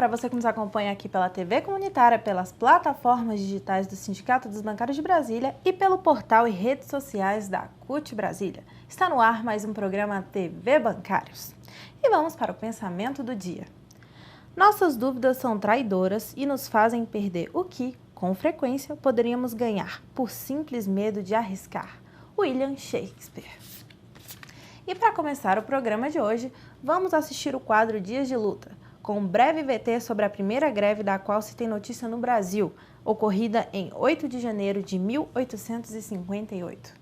para você que nos acompanha aqui pela TV Comunitária, pelas plataformas digitais do Sindicato dos Bancários de Brasília e pelo portal e redes sociais da CUT Brasília. Está no ar mais um programa TV Bancários. E vamos para o pensamento do dia. Nossas dúvidas são traidoras e nos fazem perder o que, com frequência, poderíamos ganhar por simples medo de arriscar. William Shakespeare. E para começar o programa de hoje, vamos assistir o quadro Dias de Luta, com um breve VT sobre a primeira greve da qual se tem notícia no Brasil, ocorrida em 8 de janeiro de 1858.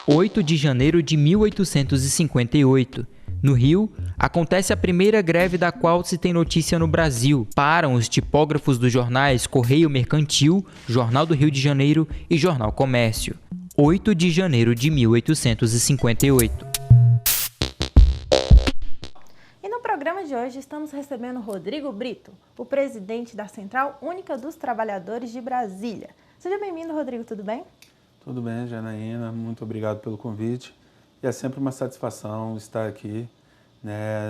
8 de janeiro de 1858. No Rio, acontece a primeira greve da qual se tem notícia no Brasil. Param os tipógrafos dos jornais Correio Mercantil, Jornal do Rio de Janeiro e Jornal Comércio. 8 de janeiro de 1858. E no programa de hoje estamos recebendo Rodrigo Brito, o presidente da Central Única dos Trabalhadores de Brasília. Seja bem-vindo, Rodrigo, tudo bem? Tudo bem, Janaína, muito obrigado pelo convite. E é sempre uma satisfação estar aqui,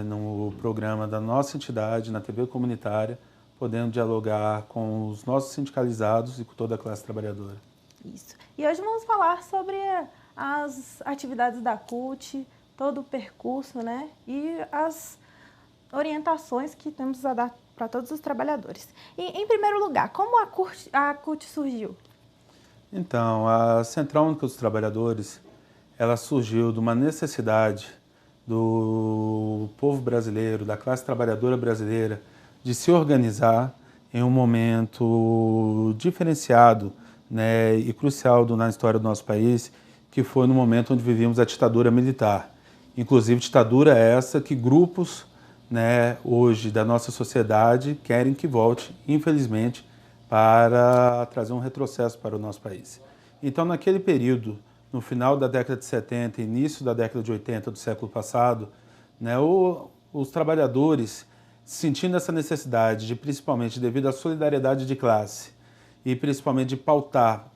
no programa da nossa entidade, na TV Comunitária, podendo dialogar com os nossos sindicalizados e com toda a classe trabalhadora. Isso. E hoje vamos falar sobre as atividades da CUT, todo o percurso, e as orientações que temos a dar para todos os trabalhadores. E, em primeiro lugar, como a CUT surgiu? Então, a Central Única dos Trabalhadores, ela surgiu de uma necessidade do povo brasileiro, da classe trabalhadora brasileira, de se organizar em um momento diferenciado, e crucial na história do nosso país, que foi no momento onde vivíamos a ditadura militar. Inclusive, ditadura essa que grupos hoje da nossa sociedade querem que volte, infelizmente, para trazer um retrocesso para o nosso país. Então, naquele período, no final da década de 70, início da década de 80 do século passado, os trabalhadores, sentindo essa necessidade de, principalmente devido à solidariedade de classe e principalmente de pautar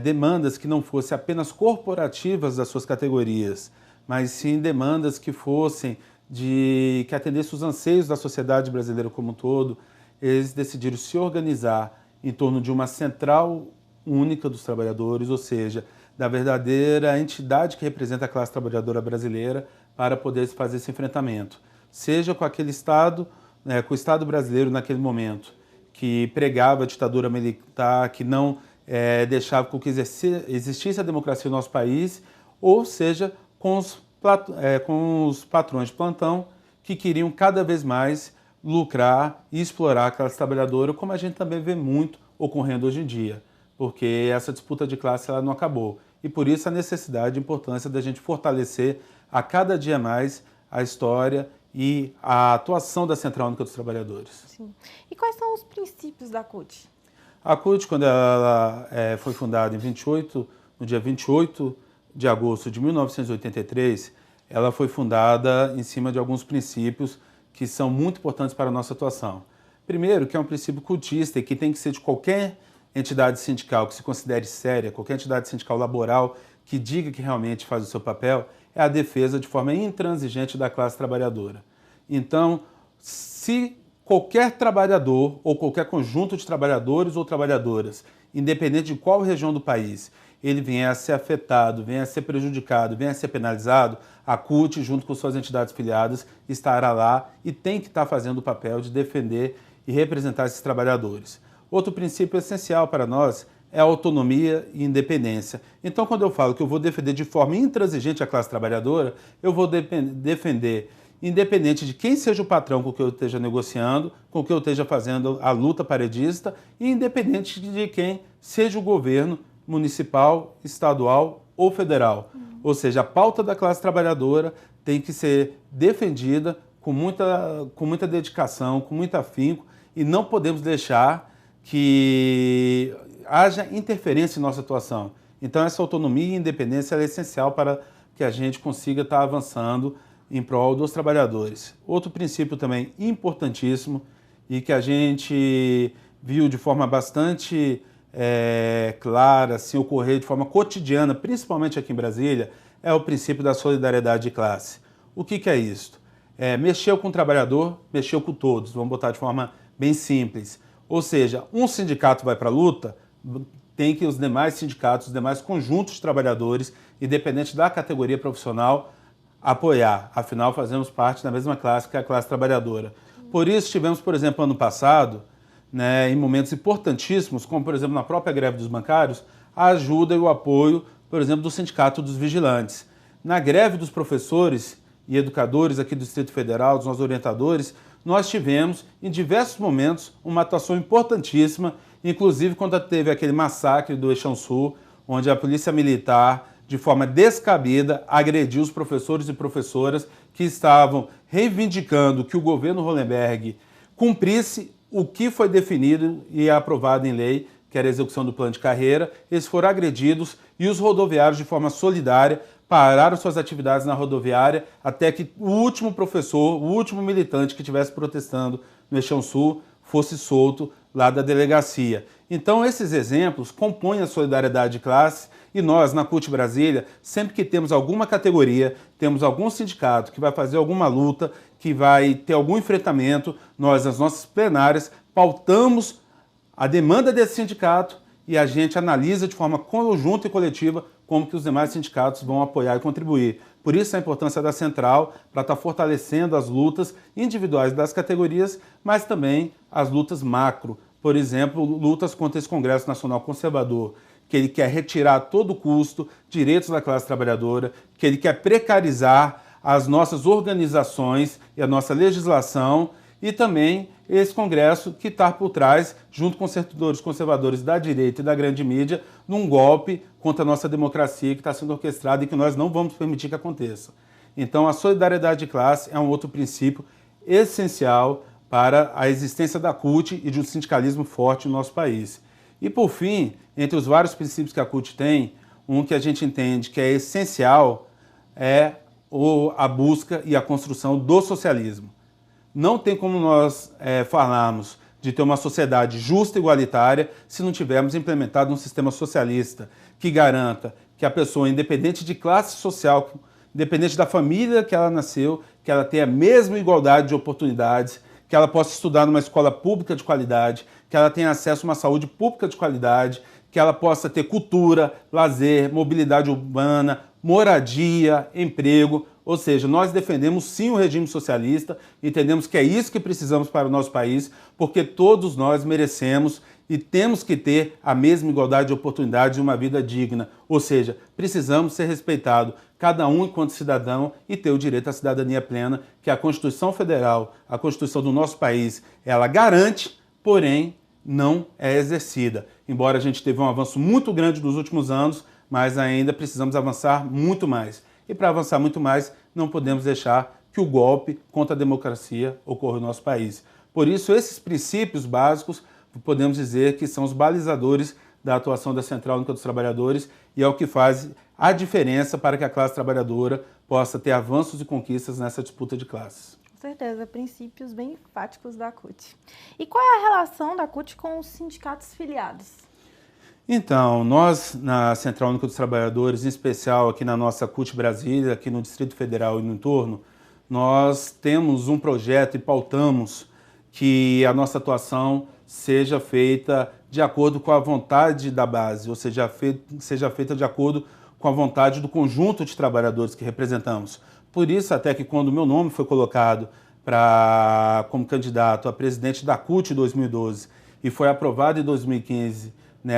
demandas que não fossem apenas corporativas das suas categorias, mas sim demandas que fossem que atendessem os anseios da sociedade brasileira como um todo, eles decidiram se organizar em torno de uma central única dos trabalhadores, ou seja, da verdadeira entidade que representa a classe trabalhadora brasileira para poder fazer esse enfrentamento. Seja com aquele Estado, com o Estado brasileiro naquele momento, que pregava a ditadura militar, que não deixava que existisse a democracia no nosso país, ou seja, com os patrões de plantão que queriam cada vez mais lucrar e explorar a classe trabalhadora, como a gente também vê muito ocorrendo hoje em dia, porque essa disputa de classe ela não acabou. E por isso a necessidade e a importância da gente fortalecer a cada dia mais a história e a atuação da Central Única dos Trabalhadores. Sim. E quais são os princípios da CUT? A CUT, quando ela foi fundada no dia 28 de agosto de 1983, ela foi fundada em cima de alguns princípios que são muito importantes para a nossa atuação. Primeiro, que é um princípio cultista e que tem que ser de qualquer entidade sindical que se considere séria, qualquer entidade sindical laboral que diga que realmente faz o seu papel, é a defesa de forma intransigente da classe trabalhadora. Então, se qualquer trabalhador ou qualquer conjunto de trabalhadores ou trabalhadoras, independente de qual região do país, ele venha a ser afetado, venha a ser prejudicado, venha a ser penalizado, a CUT, junto com suas entidades filiadas, estará lá e tem que estar fazendo o papel de defender e representar esses trabalhadores. Outro princípio essencial para nós é a autonomia e independência. Então, quando eu falo que eu vou defender de forma intransigente a classe trabalhadora, eu vou defender independente de quem seja o patrão com que eu esteja negociando, com que eu esteja fazendo a luta paredista, e independente de quem seja o governo municipal, estadual ou federal. Ou seja, a pauta da classe trabalhadora tem que ser defendida com muita dedicação, com muito afinco, e não podemos deixar que haja interferência em nossa atuação. Então, essa autonomia e independência é essencial para que a gente consiga estar avançando em prol dos trabalhadores. Outro princípio também importantíssimo e que a gente viu de forma bastante clara, assim, ocorrer de forma cotidiana, principalmente aqui em Brasília, é o princípio da solidariedade de classe. O que é isso? mexeu com o trabalhador, mexeu com todos, vamos botar de forma bem simples. Ou seja, um sindicato vai para a luta, tem que os demais sindicatos, os demais conjuntos de trabalhadores, independente da categoria profissional, apoiar. Afinal, fazemos parte da mesma classe que a classe trabalhadora. Por isso, tivemos, por exemplo, ano passado, em momentos importantíssimos, como, por exemplo, na própria greve dos bancários, a ajuda e o apoio, por exemplo, do Sindicato dos Vigilantes. Na greve dos professores e educadores aqui do Distrito Federal, dos nossos orientadores, nós tivemos, em diversos momentos, uma atuação importantíssima, inclusive quando teve aquele massacre do Eixão Sul, onde a polícia militar, de forma descabida, agrediu os professores e professoras que estavam reivindicando que o governo Hollenberg cumprisse o que foi definido e aprovado em lei, que era a execução do plano de carreira. Eles foram agredidos e os rodoviários, de forma solidária, pararam suas atividades na rodoviária até que o último professor, o último militante que estivesse protestando no Eixão Sul fosse solto lá da delegacia. Então, esses exemplos compõem a solidariedade de classe e nós, na CUT Brasília, sempre que temos alguma categoria, temos algum sindicato que vai fazer alguma luta, que vai ter algum enfrentamento, nós, nas nossas plenárias, pautamos a demanda desse sindicato e a gente analisa de forma conjunta e coletiva como que os demais sindicatos vão apoiar e contribuir. Por isso a importância da central, para estar fortalecendo as lutas individuais das categorias, mas também as lutas macro. Por exemplo, lutas contra esse Congresso Nacional Conservador, que ele quer retirar a todo custo direitos da classe trabalhadora, que ele quer precarizar as nossas organizações e a nossa legislação, e também esse Congresso que está por trás, junto com setores conservadores da direita e da grande mídia, num golpe contra a nossa democracia que está sendo orquestrado e que nós não vamos permitir que aconteça. Então, a solidariedade de classe é um outro princípio essencial para a existência da CUT e de um sindicalismo forte no nosso país. E, por fim, entre os vários princípios que a CUT tem, um que a gente entende que é essencial é a busca e a construção do socialismo. Não tem como nós falarmos de ter uma sociedade justa e igualitária se não tivermos implementado um sistema socialista que garanta que a pessoa, independente de classe social, independente da família que ela nasceu, que ela tenha a mesma igualdade de oportunidades, que ela possa estudar numa escola pública de qualidade, que ela tenha acesso a uma saúde pública de qualidade, que ela possa ter cultura, lazer, mobilidade urbana, moradia, emprego. Ou seja, nós defendemos sim o regime socialista, entendemos que é isso que precisamos para o nosso país, porque todos nós merecemos e temos que ter a mesma igualdade de oportunidades e uma vida digna. Ou seja, precisamos ser respeitados, cada um enquanto cidadão, e ter o direito à cidadania plena, que a Constituição Federal, a Constituição do nosso país, ela garante, porém não é exercida. Embora a gente teve um avanço muito grande nos últimos anos, mas ainda precisamos avançar muito mais. E para avançar muito mais, não podemos deixar que o golpe contra a democracia ocorra no nosso país. Por isso, esses princípios básicos, podemos dizer que são os balizadores da atuação da Central Única dos Trabalhadores e é o que faz a diferença para que a classe trabalhadora possa ter avanços e conquistas nessa disputa de classes. Com certeza, princípios bem enfáticos da CUT. E qual é a relação da CUT com os sindicatos filiados? Então, nós na Central Única dos Trabalhadores, em especial aqui na nossa CUT Brasília, aqui no Distrito Federal e no entorno, nós temos um projeto e pautamos que a nossa atuação seja feita de acordo com a vontade da base, ou seja, seja feita de acordo com a vontade do conjunto de trabalhadores que representamos. Por isso, até que quando o meu nome foi colocado como candidato a presidente da CUT em 2012 e foi aprovado em 2015,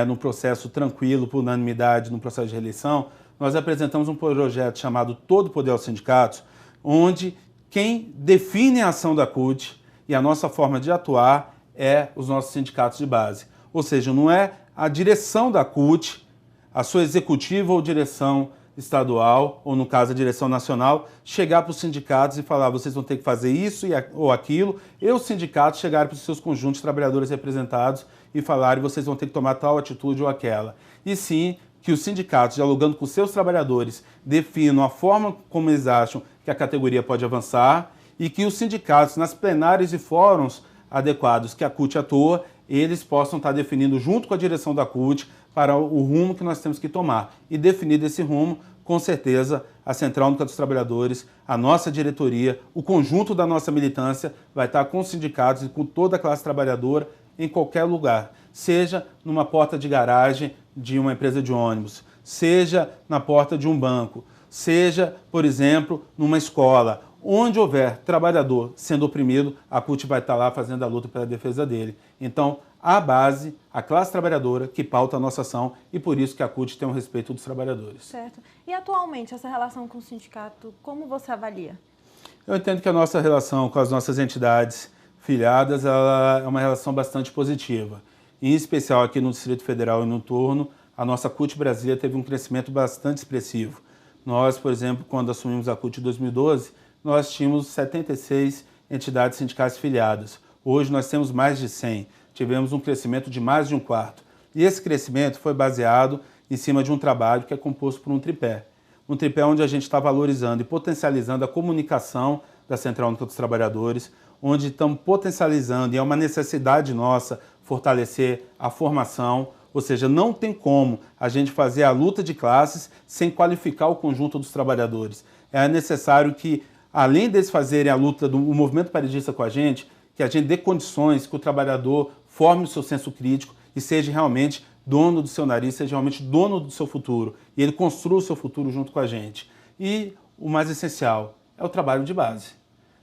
num processo tranquilo, por unanimidade, no processo de reeleição, nós apresentamos um projeto chamado Todo Poder aos Sindicatos, onde quem define a ação da CUT e a nossa forma de atuar é os nossos sindicatos de base. Ou seja, não é a direção da CUT, a sua executiva ou direção estadual, ou no caso a direção nacional, chegar para os sindicatos e falar, vocês vão ter que fazer isso ou aquilo, e os sindicatos chegarem para os seus conjuntos de trabalhadores representados e falarem, vocês vão ter que tomar tal atitude ou aquela. E sim, que os sindicatos, dialogando com seus trabalhadores, definam a forma como eles acham que a categoria pode avançar e que os sindicatos, nas plenárias e fóruns adequados que a CUT atua, eles possam estar definindo junto com a direção da CUT para o rumo que nós temos que tomar. E definido esse rumo, com certeza a Central Única dos Trabalhadores, a nossa diretoria, o conjunto da nossa militância vai estar com os sindicatos e com toda a classe trabalhadora em qualquer lugar, seja numa porta de garagem de uma empresa de ônibus, seja na porta de um banco, seja, por exemplo, numa escola. Onde houver trabalhador sendo oprimido, a CUT vai estar lá fazendo a luta pela defesa dele. Então, a base, a classe trabalhadora que pauta a nossa ação e por isso que a CUT tem o respeito dos trabalhadores. Certo. E atualmente, essa relação com o sindicato, como você avalia? Eu entendo que a nossa relação com as nossas entidades filiadas ela é uma relação bastante positiva. Em especial aqui no Distrito Federal e no entorno, a nossa CUT Brasília teve um crescimento bastante expressivo. Nós, por exemplo, quando assumimos a CUT em 2012, nós tínhamos 76 entidades sindicais filiadas. Hoje nós temos mais de 100. Tivemos um crescimento de mais de um quarto. E esse crescimento foi baseado em cima de um trabalho que é composto por um tripé. Um tripé onde a gente está valorizando e potencializando a comunicação da Central Única dos Trabalhadores, onde estamos potencializando, e é uma necessidade nossa, fortalecer a formação, ou seja, não tem como a gente fazer a luta de classes sem qualificar o conjunto dos trabalhadores. É necessário que, além deles fazerem a luta do movimento paredista com a gente dê condições que o trabalhador forme o seu senso crítico e seja realmente dono do seu nariz, seja realmente dono do seu futuro. E ele construa o seu futuro junto com a gente. E o mais essencial é o trabalho de base.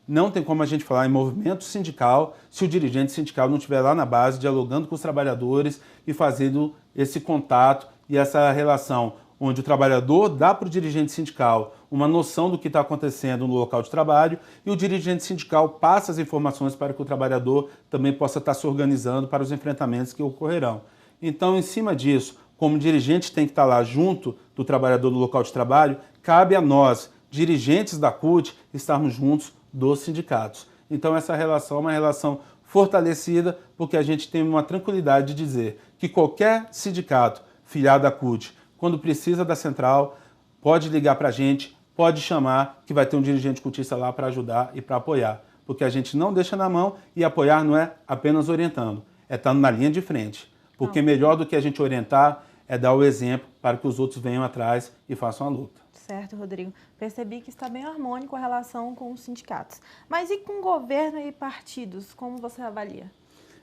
Não tem como a gente falar em movimento sindical se o dirigente sindical não estiver lá na base, dialogando com os trabalhadores e fazendo esse contato e essa relação, onde o trabalhador dá para o dirigente sindical uma noção do que está acontecendo no local de trabalho e o dirigente sindical passa as informações para que o trabalhador também possa estar se organizando para os enfrentamentos que ocorrerão. Então, em cima disso, como dirigente tem que estar lá junto do trabalhador no local de trabalho, cabe a nós, dirigentes da CUT, estarmos juntos dos sindicatos. Então, essa relação é uma relação fortalecida porque a gente tem uma tranquilidade de dizer que qualquer sindicato filiado à CUT, quando precisa da central, pode ligar para a gente, pode chamar, que vai ter um dirigente cutista lá para ajudar e para apoiar. Porque a gente não deixa na mão e apoiar não é apenas orientando, é estando na linha de frente. Porque melhor do que a gente orientar é dar o exemplo para que os outros venham atrás e façam a luta. Certo, Rodrigo. Percebi que está bem harmônico a relação com os sindicatos. Mas e com governo e partidos, como você avalia?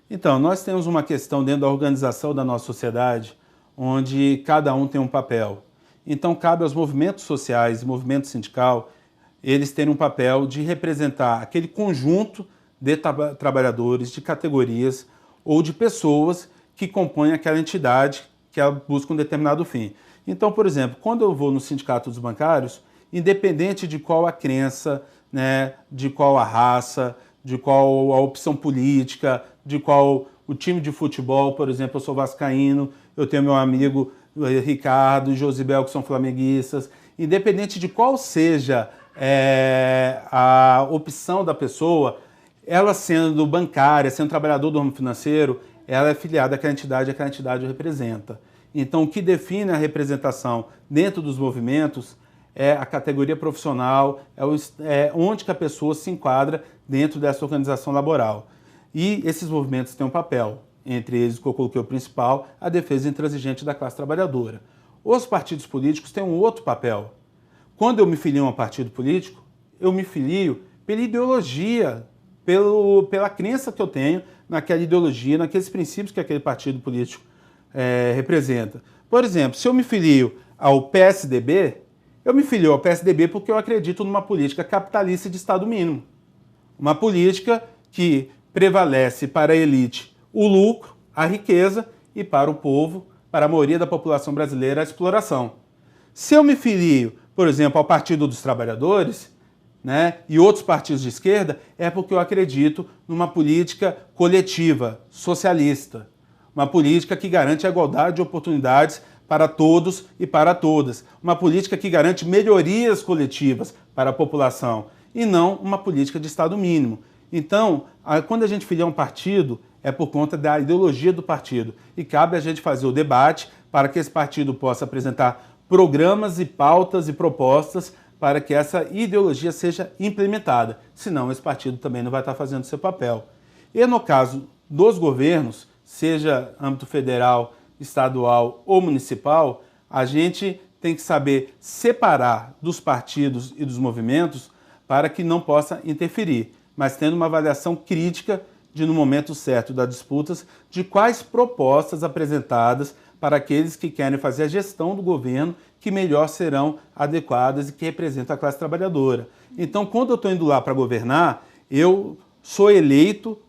Então, nós temos uma questão dentro da organização da nossa sociedade, onde cada um tem um papel. Então, cabe aos movimentos sociais e movimento sindical, eles terem um papel de representar aquele conjunto de trabalhadores, de categorias ou de pessoas que compõem aquela entidade que ela busca um determinado fim. Então, por exemplo, quando eu vou no Sindicato dos Bancários, independente de qual a crença, né, de qual a raça, de qual a opção política, de qual o time de futebol, por exemplo, eu sou vascaíno, eu tenho meu amigo Ricardo e Josibel, que são flamenguistas, independente de qual seja a opção da pessoa, ela sendo bancária, sendo trabalhador do ramo financeiro, ela é filiada àquela entidade o representa. Então, o que define a representação dentro dos movimentos é a categoria profissional, onde que a pessoa se enquadra dentro dessa organização laboral. E esses movimentos têm um papel, entre eles, que eu coloquei o principal, a defesa intransigente da classe trabalhadora. Os partidos políticos têm um outro papel. Quando eu me filio a um partido político, eu me filio pela ideologia, pela crença que eu tenho naquela ideologia, naqueles princípios que aquele partido político representa. Por exemplo, se eu me filio ao PSDB, eu me filio ao PSDB porque eu acredito numa política capitalista de Estado mínimo. Uma política que prevalece para a elite o lucro, a riqueza e para o povo, para a maioria da população brasileira, a exploração. Se eu me filio, por exemplo, ao Partido dos Trabalhadores, né, e outros partidos de esquerda, é porque eu acredito numa política coletiva, socialista. Uma política que garante a igualdade de oportunidades para todos e para todas. Uma política que garante melhorias coletivas para a população e não uma política de Estado mínimo. Então, quando a gente filia um partido, é por conta da ideologia do partido. E cabe a gente fazer o debate para que esse partido possa apresentar programas e pautas e propostas para que essa ideologia seja implementada. Senão, esse partido também não vai estar fazendo seu papel. E no caso dos governos, seja âmbito federal, estadual ou municipal, a gente tem que saber separar dos partidos e dos movimentos para que não possa interferir, mas tendo uma avaliação crítica de, no momento certo das disputas, de quais propostas apresentadas para aqueles que querem fazer a gestão do governo que melhor serão adequadas e que representam a classe trabalhadora. Então, quando eu estou indo lá para governar, eu sou eleito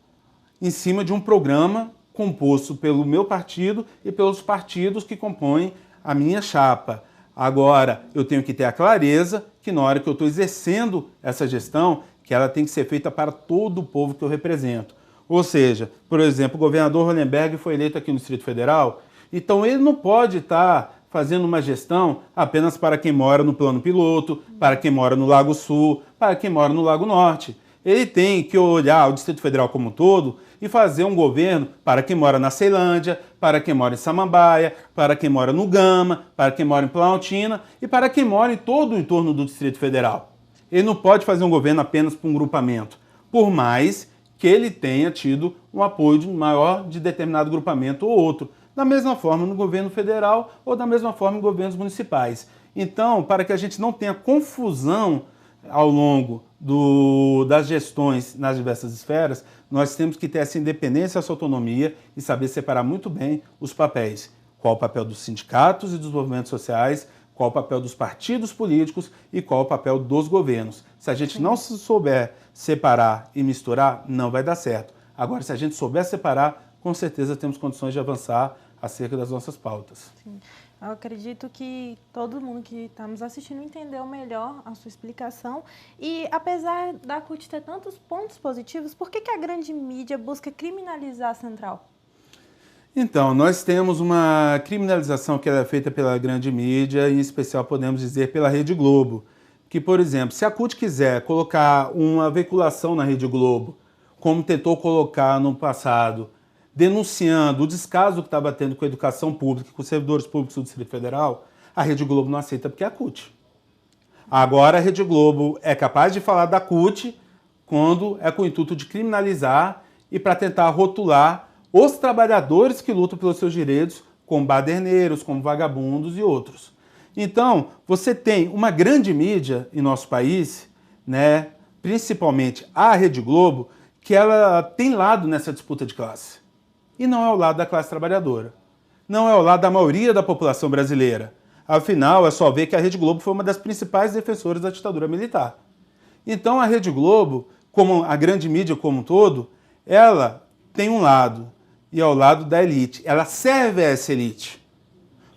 em cima de um programa composto pelo meu partido e pelos partidos que compõem a minha chapa. Agora, eu tenho que ter a clareza que na hora que eu estou exercendo essa gestão, que ela tem que ser feita para todo o povo que eu represento. Ou seja, por exemplo, o governador Hollenberg foi eleito aqui no Distrito Federal, então ele não pode estar fazendo uma gestão apenas para quem mora no Plano Piloto, para quem mora no Lago Sul, para quem mora no Lago Norte. Ele tem que olhar o Distrito Federal como um todo e fazer um governo para quem mora na Ceilândia, para quem mora em Samambaia, para quem mora no Gama, para quem mora em Planaltina e para quem mora em todo o entorno do Distrito Federal. Ele não pode fazer um governo apenas para um grupamento, por mais que ele tenha tido um apoio maior de determinado grupamento ou outro. Da mesma forma no governo federal ou da mesma forma em governos municipais. Então, para que a gente não tenha confusão ao longo das gestões nas diversas esferas, nós temos que ter essa independência, essa autonomia e saber separar muito bem os papéis. Qual o papel dos sindicatos e dos movimentos sociais, qual o papel dos partidos políticos e qual o papel dos governos. Se a gente não souber separar e misturar, não vai dar certo. Agora, se a gente souber separar, com certeza temos condições de avançar acerca das nossas pautas. Sim. Eu acredito que todo mundo que está nos assistindo entendeu melhor a sua explicação. E apesar da CUT ter tantos pontos positivos, por que a grande mídia busca criminalizar a central? Então, nós temos uma criminalização que é feita pela grande mídia, em especial podemos dizer pela Rede Globo. Que, por exemplo, se a CUT quiser colocar uma veiculação na Rede Globo, como tentou colocar no passado, denunciando o descaso que estava tendo com a educação pública e com os servidores públicos do Distrito Federal, a Rede Globo não aceita porque é a CUT. Agora a Rede Globo é capaz de falar da CUT quando é com o intuito de criminalizar e para tentar rotular os trabalhadores que lutam pelos seus direitos como baderneiros, como vagabundos e outros. Então, você tem uma grande mídia em nosso país, né, principalmente a Rede Globo, que ela tem lado nessa disputa de classe. E não é ao lado da classe trabalhadora. Não é ao lado da maioria da população brasileira. Afinal, é só ver que a Rede Globo foi uma das principais defensoras da ditadura militar. Então, a Rede Globo, como a grande mídia como um todo, ela tem um lado, e é ao lado da elite. Ela serve a essa elite.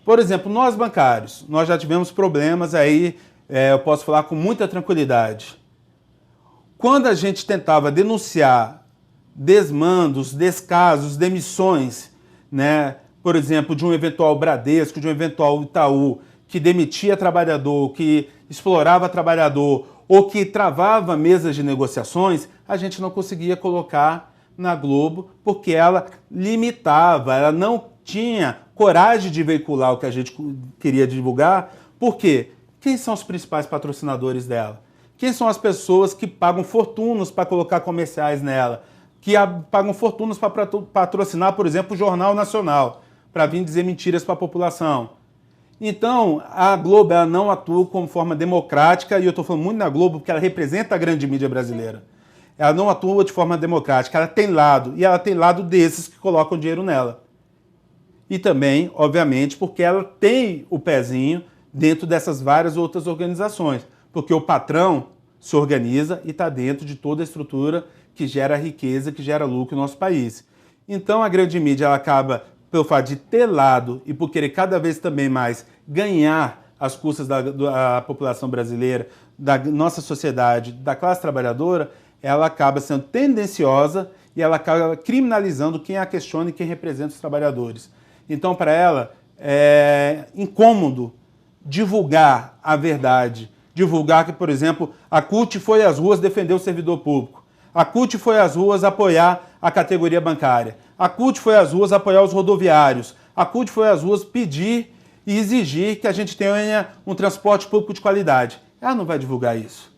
Por exemplo, nós bancários, nós já tivemos problemas aí, eu posso falar com muita tranquilidade. Quando a gente tentava denunciar desmandos, descasos, demissões, né? Por exemplo, de um eventual Bradesco, de um eventual Itaú, que demitia trabalhador, que explorava trabalhador ou que travava mesas de negociações, a gente não conseguia colocar na Globo porque ela limitava, ela não tinha coragem de veicular o que a gente queria divulgar. Por quê? Quem são os principais patrocinadores dela? Quem são as pessoas que pagam fortunas para colocar comerciais nela? Que pagam fortunas para patrocinar, por exemplo, o Jornal Nacional, para vir dizer mentiras para a população. Então, a Globo ela não atua como forma democrática, e eu estou falando muito na Globo porque ela representa a grande mídia brasileira. Ela não atua de forma democrática, ela tem lado, e ela tem lado desses que colocam dinheiro nela. E também, obviamente, porque ela tem o pezinho dentro dessas várias outras organizações, porque o patrão se organiza e está dentro de toda a estrutura que gera riqueza, que gera lucro no nosso país. Então a grande mídia ela acaba, pelo fato de ter lado e por querer cada vez também mais ganhar às custas da população brasileira, da nossa sociedade, da classe trabalhadora, ela acaba sendo tendenciosa e ela acaba criminalizando quem a questiona e quem representa os trabalhadores. Então para ela é incômodo divulgar a verdade, divulgar que, por exemplo, a CUT foi às ruas defender o servidor público. A CUT foi às ruas apoiar a categoria bancária. A CUT foi às ruas apoiar os rodoviários. A CUT foi às ruas pedir e exigir que a gente tenha um transporte público de qualidade. Ela não vai divulgar isso,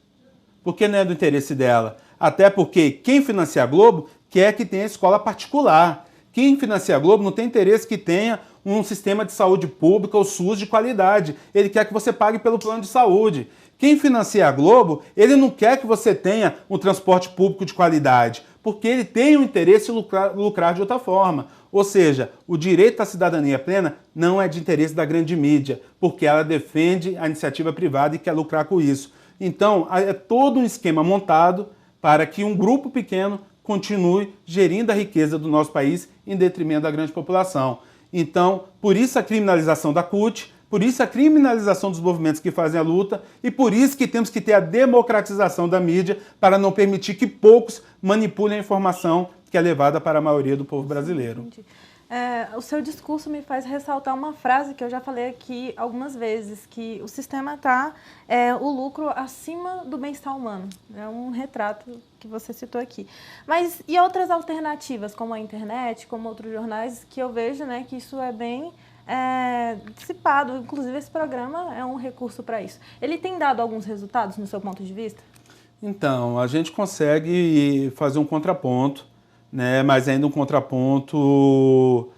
porque não é do interesse dela. Até porque quem financia a Globo quer que tenha escola particular. Quem financia a Globo não tem interesse que tenha um sistema de saúde pública, o SUS, de qualidade. Ele quer que você pague pelo plano de saúde. Quem financia a Globo, ele não quer que você tenha um transporte público de qualidade, porque ele tem o interesse em lucrar de outra forma. Ou seja, o direito à cidadania plena não é de interesse da grande mídia, porque ela defende a iniciativa privada e quer lucrar com isso. Então, é todo um esquema montado para que um grupo pequeno continue gerindo a riqueza do nosso país em detrimento da grande população. Então, por isso a criminalização da CUT, por isso a criminalização dos movimentos que fazem a luta e por isso que temos que ter a democratização da mídia para não permitir que poucos manipulem a informação que é levada para a maioria do povo brasileiro. O seu discurso me faz ressaltar uma frase que eu já falei aqui algumas vezes, que o sistema está o lucro acima do bem-estar humano. É um retrato que você citou aqui. Mas e outras alternativas, como a internet, como outros jornais, que eu vejo, né, que isso é bem dissipado. Inclusive, esse programa é um recurso para isso. Ele tem dado alguns resultados, no seu ponto de vista? Então, a gente consegue fazer um contraponto, né? Mas ainda um contraponto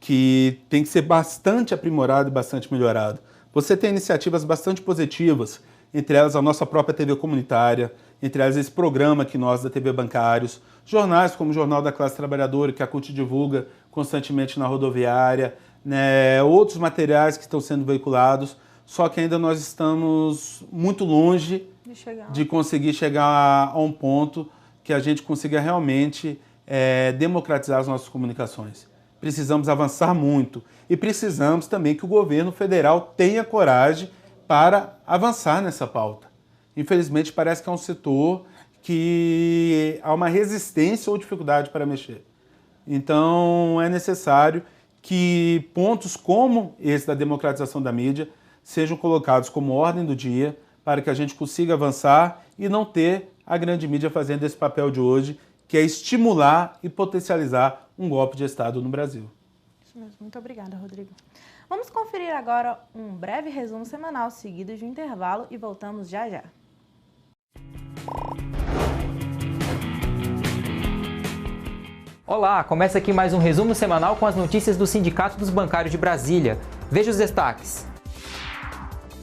que tem que ser bastante aprimorado e bastante melhorado. Você tem iniciativas bastante positivas, entre elas a nossa própria TV comunitária, entre elas esse programa que nós da TV Bancários, jornais como o Jornal da Classe Trabalhadora, que a CUT divulga constantemente na rodoviária, né? Outros materiais que estão sendo veiculados, só que ainda nós estamos muito longe de conseguir chegar a um ponto que a gente consiga realmente democratizar as nossas comunicações. Precisamos avançar muito e precisamos também que o governo federal tenha coragem para avançar nessa pauta. Infelizmente, parece que é um setor que há uma resistência ou dificuldade para mexer. Então, é necessário que pontos como esse da democratização da mídia sejam colocados como ordem do dia para que a gente consiga avançar e não ter a grande mídia fazendo esse papel de hoje, que é estimular e potencializar um golpe de Estado no Brasil. Isso mesmo. Muito obrigada, Rodrigo. Vamos conferir agora um breve resumo semanal seguido de um intervalo e voltamos já já. Olá, começa aqui mais um resumo semanal com as notícias do Sindicato dos Bancários de Brasília. Veja os destaques.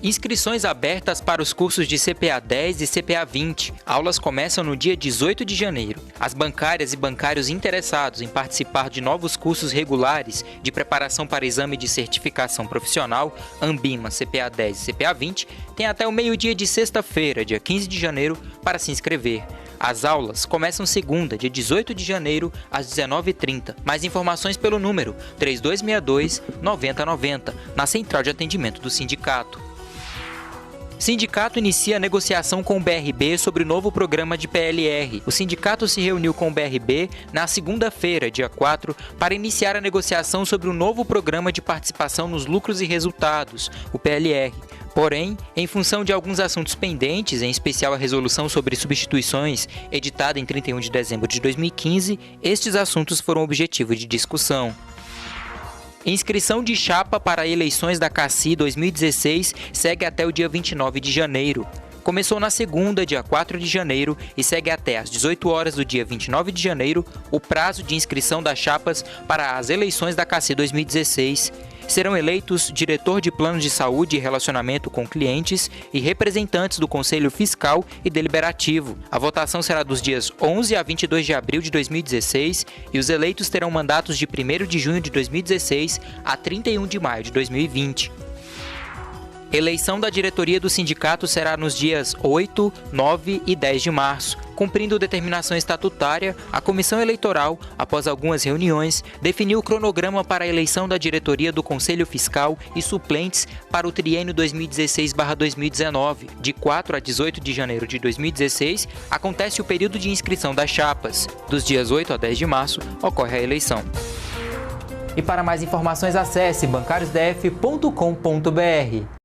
Inscrições abertas para os cursos de CPA 10 e CPA 20. Aulas começam no dia 18 de janeiro. As bancárias e bancários interessados em participar de novos cursos regulares de preparação para exame de certificação profissional, ANBIMA CPA 10 e CPA 20, têm até o meio-dia de sexta-feira, dia 15 de janeiro, para se inscrever. As aulas começam segunda, dia 18 de janeiro, às 19h30. Mais informações pelo número 3262-9090, na Central de Atendimento do Sindicato. Sindicato inicia a negociação com o BRB sobre o novo programa de PLR. O sindicato se reuniu com o BRB na segunda-feira, dia 4, para iniciar a negociação sobre o novo programa de participação nos lucros e resultados, o PLR. Porém, em função de alguns assuntos pendentes, em especial a resolução sobre substituições, editada em 31 de dezembro de 2015, estes assuntos foram objetivo de discussão. Inscrição de chapa para eleições da CACI 2016 segue até o dia 29 de janeiro. Começou na segunda, dia 4 de janeiro, e segue até às 18 horas do dia 29 de janeiro o prazo de inscrição das chapas para as eleições da CACI 2016. Serão eleitos diretor de plano de saúde e relacionamento com clientes e representantes do Conselho Fiscal e Deliberativo. A votação será dos dias 11 a 22 de abril de 2016 e os eleitos terão mandatos de 1º de junho de 2016 a 31 de maio de 2020. Eleição da diretoria do sindicato será nos dias 8, 9 e 10 de março. Cumprindo determinação estatutária, a comissão eleitoral, após algumas reuniões, definiu o cronograma para a eleição da diretoria do Conselho Fiscal e suplentes para o triênio 2016/2019. De 4 a 18 de janeiro de 2016, acontece o período de inscrição das chapas. Dos dias 8 a 10 de março, ocorre a eleição. E para mais informações, acesse bancariosdf.com.br.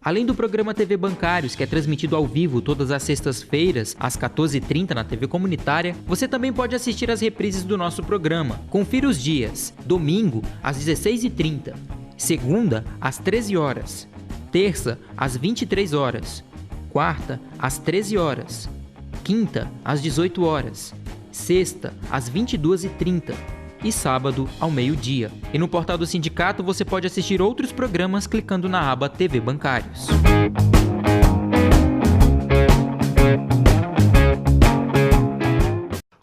Além do programa TV Bancários, que é transmitido ao vivo todas as sextas-feiras, às 14h30 na TV Comunitária, você também pode assistir às reprises do nosso programa. Confira os dias: domingo, às 16h30, segunda, às 13 horas, Terça, às 23 horas. Quarta, às 13 horas. Quinta, às 18 horas. Sexta, às 22h30. E sábado, ao meio-dia. E no portal do sindicato você pode assistir outros programas clicando na aba TV Bancários.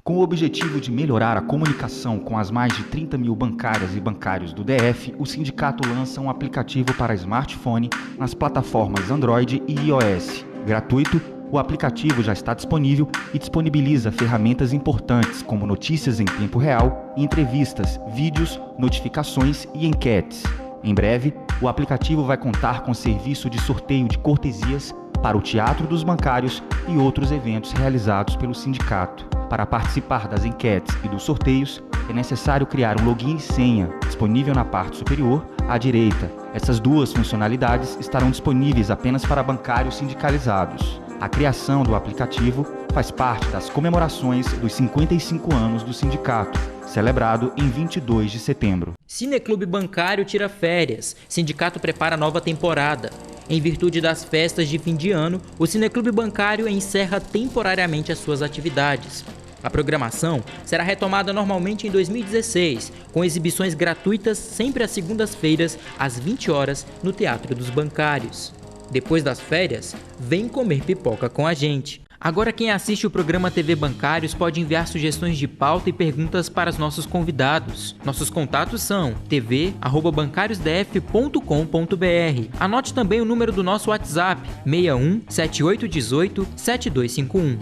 Com o objetivo de melhorar a comunicação com as mais de 30 mil bancárias e bancários do DF, o sindicato lança um aplicativo para smartphone nas plataformas Android e iOS. Gratuito, o aplicativo já está disponível e disponibiliza ferramentas importantes como notícias em tempo real, entrevistas, vídeos, notificações e enquetes. Em breve, o aplicativo vai contar com serviço de sorteio de cortesias para o Teatro dos Bancários e outros eventos realizados pelo sindicato. Para participar das enquetes e dos sorteios, é necessário criar um login e senha, disponível na parte superior à direita. Essas duas funcionalidades estarão disponíveis apenas para bancários sindicalizados. A criação do aplicativo faz parte das comemorações dos 55 anos do sindicato, celebrado em 22 de setembro. Cineclube Bancário tira férias. Sindicato prepara nova temporada. Em virtude das festas de fim de ano, o Cineclube Bancário encerra temporariamente as suas atividades. A programação será retomada normalmente em 2016, com exibições gratuitas sempre às segundas-feiras, às 20 horas, no Teatro dos Bancários. Depois das férias, vem comer pipoca com a gente. Agora quem assiste o programa TV Bancários pode enviar sugestões de pauta e perguntas para os nossos convidados. Nossos contatos são tv@bancariosdf.com.br. Anote também o número do nosso WhatsApp, 61 7818 7251.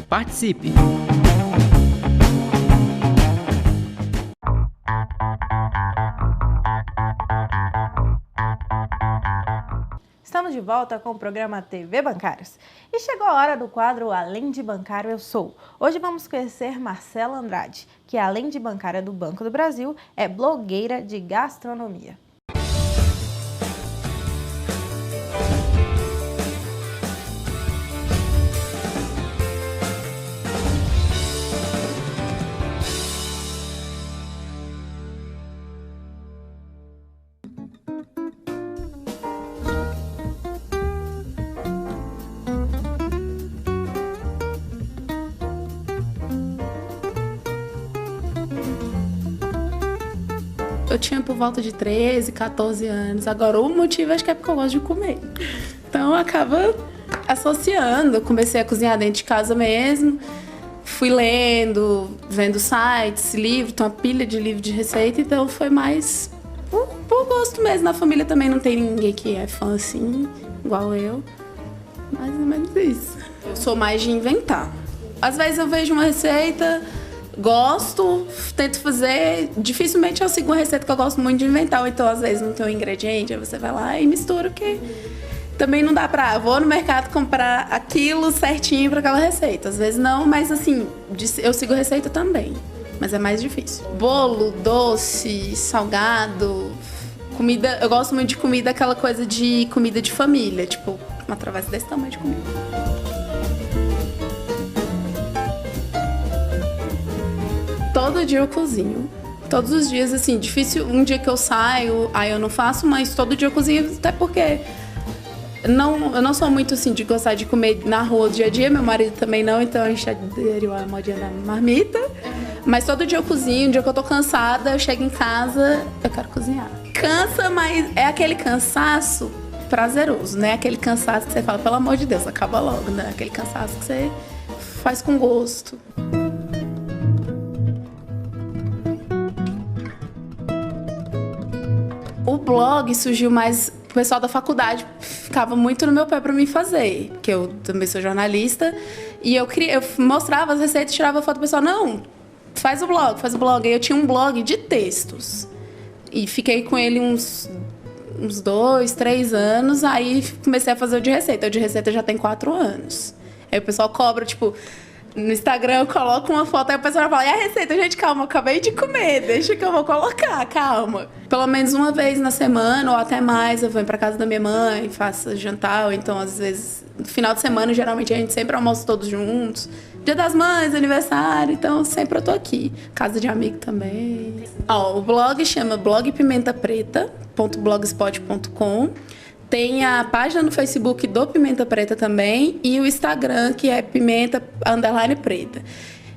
Participe! Estamos de volta com o programa TV Bancários. E chegou a hora do quadro Além de Bancário Eu Sou. Hoje vamos conhecer Marcela Andrade, que além de bancária do Banco do Brasil, é blogueira de gastronomia. Eu tinha por volta de 13, 14 anos. Agora, o motivo acho que é porque eu gosto de comer. Então, acaba associando. Eu comecei a cozinhar dentro de casa mesmo. Fui lendo, vendo sites, livros. Tem uma pilha de livros de receita. Então, foi mais por gosto mesmo. Na família também não tem ninguém que é fã assim, igual eu. Mais ou menos isso. Eu sou mais de inventar. Às vezes eu vejo uma receita... Gosto, tento fazer. Dificilmente eu sigo uma receita que eu gosto muito de inventar. Ou então, às vezes, não tem um ingrediente, aí você vai lá e mistura, porque também não dá pra... Vou no mercado comprar aquilo certinho pra aquela receita. Às vezes não, mas assim, eu sigo receita também. Mas é mais difícil. Bolo, doce, salgado, comida... Eu gosto muito de comida, aquela coisa de comida de família. Tipo, uma travessa desse tamanho de comida. Todo dia eu cozinho. Todos os dias, assim, difícil um dia que eu saio, aí eu não faço, mas todo dia eu cozinho, até porque eu não sou muito, assim, de gostar de comer na rua dia a dia, meu marido também não, então a gente aderiu à modinha da marmita. Mas todo dia eu cozinho, um dia que eu tô cansada, eu chego em casa, eu quero cozinhar. Cansa, mas é aquele cansaço prazeroso, né? Aquele cansaço que você fala, pelo amor de Deus, acaba logo, né? Aquele cansaço que você faz com gosto. O blog surgiu mais... O pessoal da faculdade ficava muito no meu pé para mim fazer, porque eu também sou jornalista, e eu mostrava as receitas, tirava foto do pessoal, não, faz o blog. Aí eu tinha um blog de textos, e fiquei com ele uns 2, 3 anos, aí comecei a fazer o de receita. O de receita já tem 4 anos. Aí o pessoal cobra, tipo... No Instagram eu coloco uma foto, aí a pessoa fala, e a receita? Gente, calma, eu acabei de comer, deixa que eu vou colocar, calma. Pelo menos uma vez na semana, ou até mais, eu venho pra casa da minha mãe, faço jantar, ou então às vezes, no final de semana, geralmente a gente sempre almoça todos juntos. Dia das Mães, aniversário, então sempre eu tô aqui. Casa de amigo também. Ó, o blog chama Blog Pimenta Preta, pimentapretapodcast.blogspot.com. Tem a página no Facebook do Pimenta Preta também e o Instagram, que é pimenta_preta.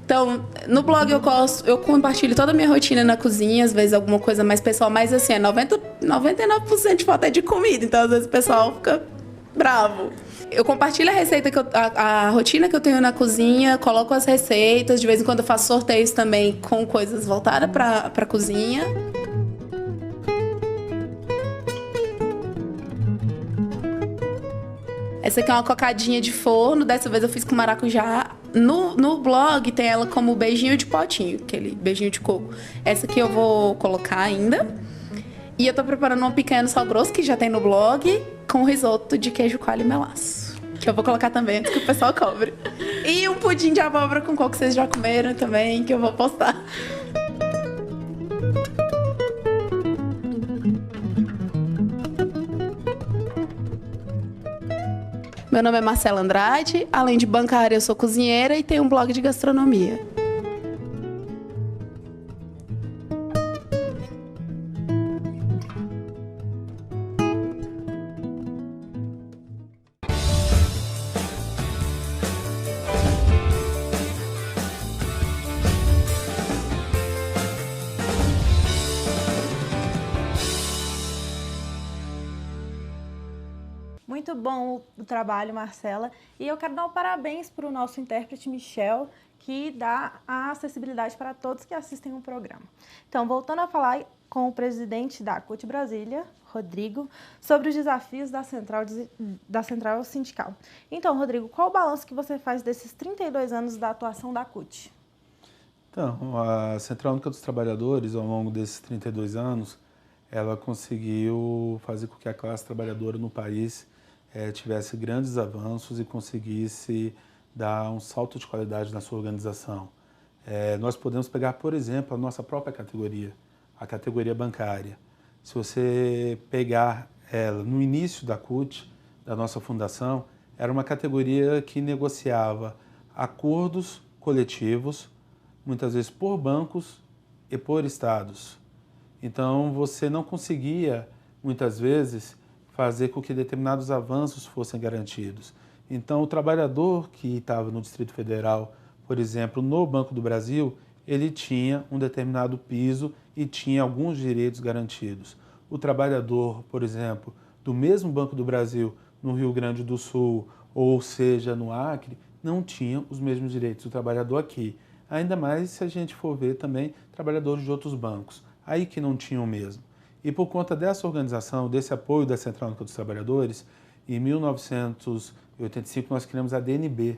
Então, no blog eu compartilho toda a minha rotina na cozinha, às vezes alguma coisa mais pessoal, mas assim, 99% de foto é de comida, então às vezes o pessoal fica bravo. Eu compartilho a receita, a rotina que eu tenho na cozinha, coloco as receitas, de vez em quando eu faço sorteios também com coisas voltadas para cozinha. Essa aqui é uma cocadinha de forno, dessa vez eu fiz com maracujá. No blog tem ela como beijinho de potinho, aquele beijinho de coco. Essa aqui eu vou colocar ainda. E eu tô preparando uma picanha no sal grosso, que já tem no blog, com risoto de queijo coalho e melaço, que eu vou colocar também antes que o pessoal cobre. E um pudim de abóbora com coco que vocês já comeram também, que eu vou postar. Meu nome é Marcela Andrade, além de bancária eu sou cozinheira e tenho um blog de gastronomia. Muito bom o trabalho, Marcela. E eu quero dar um parabéns para o nosso intérprete, Michel, que dá a acessibilidade para todos que assistem o programa. Então, voltando a falar com o presidente da CUT Brasília, Rodrigo, sobre os desafios da Central Sindical. Então, Rodrigo, qual o balanço que você faz desses 32 anos da atuação da CUT? Então, a Central Única dos Trabalhadores, ao longo desses 32 anos, ela conseguiu fazer com que a classe trabalhadora no país tivesse grandes avanços e conseguisse dar um salto de qualidade na sua organização. Nós podemos pegar, por exemplo, a nossa própria categoria, a categoria bancária. Se você pegar ela no início da CUT, da nossa fundação, era uma categoria que negociava acordos coletivos, muitas vezes por bancos e por estados. Então, você não conseguia, muitas vezes, fazer com que determinados avanços fossem garantidos. Então, o trabalhador que estava no Distrito Federal, por exemplo, no Banco do Brasil, ele tinha um determinado piso e tinha alguns direitos garantidos. O trabalhador, por exemplo, do mesmo Banco do Brasil, no Rio Grande do Sul, ou seja, no Acre, não tinha os mesmos direitos do trabalhador aqui. Ainda mais se a gente for ver também trabalhadores de outros bancos, aí que não tinham mesmo. E por conta dessa organização, desse apoio da Central Única dos Trabalhadores, em 1985 nós criamos a DNB,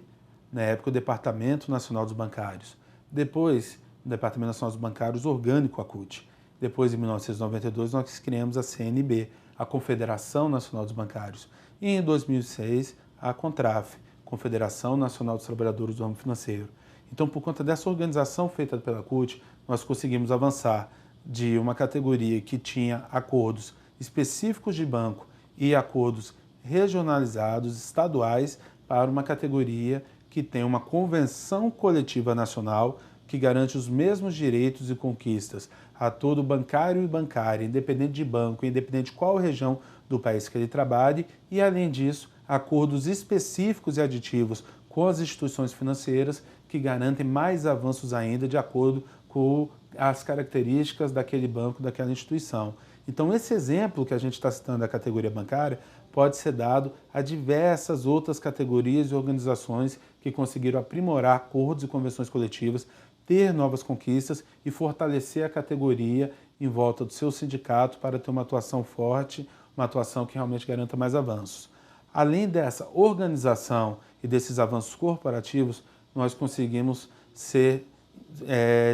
na época o Departamento Nacional dos Bancários. Depois, o Departamento Nacional dos Bancários orgânico à CUT. Depois, em 1992, nós criamos a CNB, a Confederação Nacional dos Bancários. E em 2006, a CONTRAF, Confederação Nacional dos Trabalhadores do Ramo Financeiro. Então, por conta dessa organização feita pela CUT, nós conseguimos avançar de uma categoria que tinha acordos específicos de banco e acordos regionalizados, estaduais, para uma categoria que tem uma convenção coletiva nacional que garante os mesmos direitos e conquistas a todo bancário e bancária, independente de banco, independente de qual região do país que ele trabalhe, e, além disso, acordos específicos e aditivos com as instituições financeiras que garantem mais avanços ainda de acordo com as características daquele banco, daquela instituição. Então, esse exemplo que a gente está citando da categoria bancária pode ser dado a diversas outras categorias e organizações que conseguiram aprimorar acordos e convenções coletivas, ter novas conquistas e fortalecer a categoria em volta do seu sindicato para ter uma atuação forte, uma atuação que realmente garanta mais avanços. Além dessa organização e desses avanços corporativos, nós conseguimos ser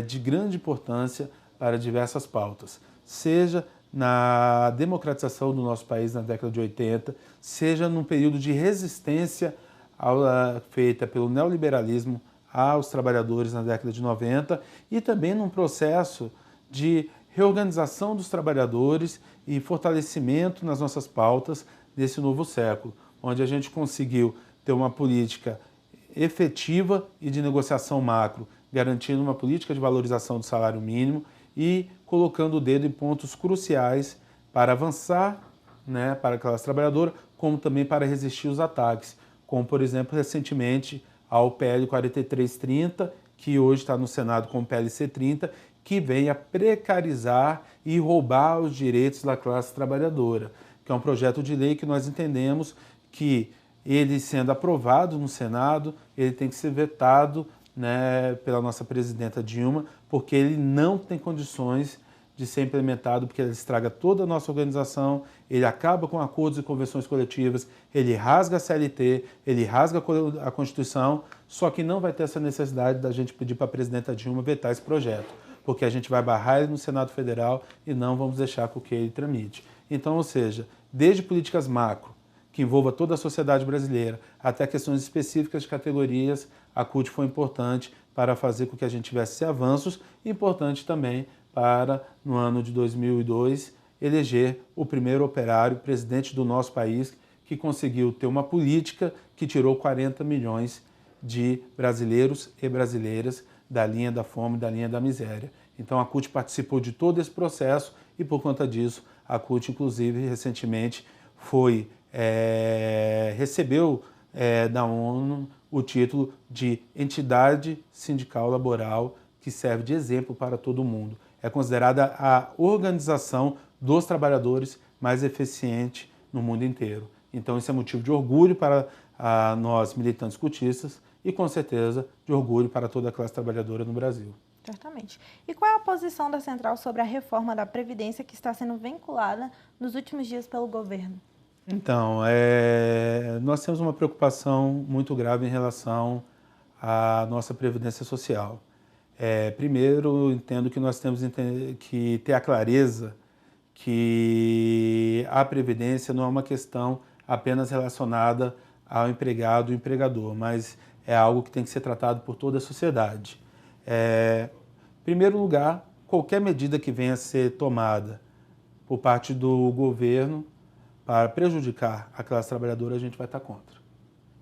de grande importância para diversas pautas, seja na democratização do nosso país na década de 80, seja num período de resistência feita pelo neoliberalismo aos trabalhadores na década de 90 e também num processo de reorganização dos trabalhadores e fortalecimento nas nossas pautas nesse novo século, onde a gente conseguiu ter uma política efetiva e de negociação macro, garantindo uma política de valorização do salário mínimo e colocando o dedo em pontos cruciais para avançar, né, para a classe trabalhadora, como também para resistir os ataques, como, por exemplo, recentemente ao PL 4330, que hoje está no Senado como PLC 30, que vem a precarizar e roubar os direitos da classe trabalhadora, que é um projeto de lei que nós entendemos que ele sendo aprovado no Senado, ele tem que ser vetado, né, pela nossa presidenta Dilma, porque ele não tem condições de ser implementado, porque ele estraga toda a nossa organização, ele acaba com acordos e convenções coletivas, ele rasga a CLT, ele rasga a Constituição, só que não vai ter essa necessidade da gente pedir para a presidenta Dilma vetar esse projeto, porque a gente vai barrar ele no Senado Federal e não vamos deixar com que ele tramite. Então, ou seja, desde políticas macro, que envolva toda a sociedade brasileira, até questões específicas de categorias, a CUT foi importante para fazer com que a gente tivesse avanços, e importante também para, no ano de 2002, eleger o primeiro operário presidente do nosso país, que conseguiu ter uma política que tirou 40 milhões de brasileiros e brasileiras da linha da fome, da linha da miséria. Então a CUT participou de todo esse processo e, por conta disso, a CUT, inclusive, recentemente recebeu da ONU o título de entidade sindical laboral que serve de exemplo para todo mundo. É considerada a organização dos trabalhadores mais eficiente no mundo inteiro. Então isso é motivo de orgulho para nós militantes cutistas e, com certeza, de orgulho para toda a classe trabalhadora no Brasil. Certamente. E qual é a posição da Central sobre a reforma da Previdência que está sendo vinculada nos últimos dias pelo governo? Então, nós temos uma preocupação muito grave em relação à nossa Previdência Social. Primeiro, entendo que nós temos que ter a clareza que a Previdência não é uma questão apenas relacionada ao empregado e empregador, mas é algo que tem que ser tratado por toda a sociedade. Em primeiro lugar, qualquer medida que venha a ser tomada por parte do governo para prejudicar a classe trabalhadora, a gente vai estar contra.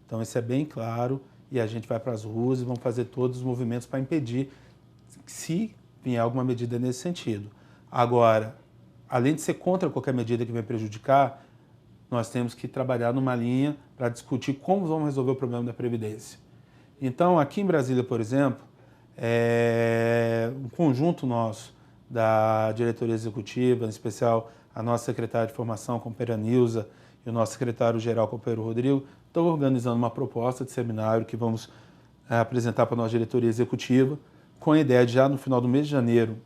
Então isso é bem claro e a gente vai para as ruas e vamos fazer todos os movimentos para impedir se vier alguma medida nesse sentido. Agora, além de ser contra qualquer medida que venha prejudicar, nós temos que trabalhar numa linha para discutir como vamos resolver o problema da Previdência. Então, aqui em Brasília, por exemplo, um conjunto nosso da diretoria executiva, em especial a nossa secretária de formação, companheira Nilza, e o nosso secretário-geral, companheiro Rodrigo, estão organizando uma proposta de seminário que vamos apresentar para a nossa diretoria executiva, com a ideia de já no final do mês de janeiro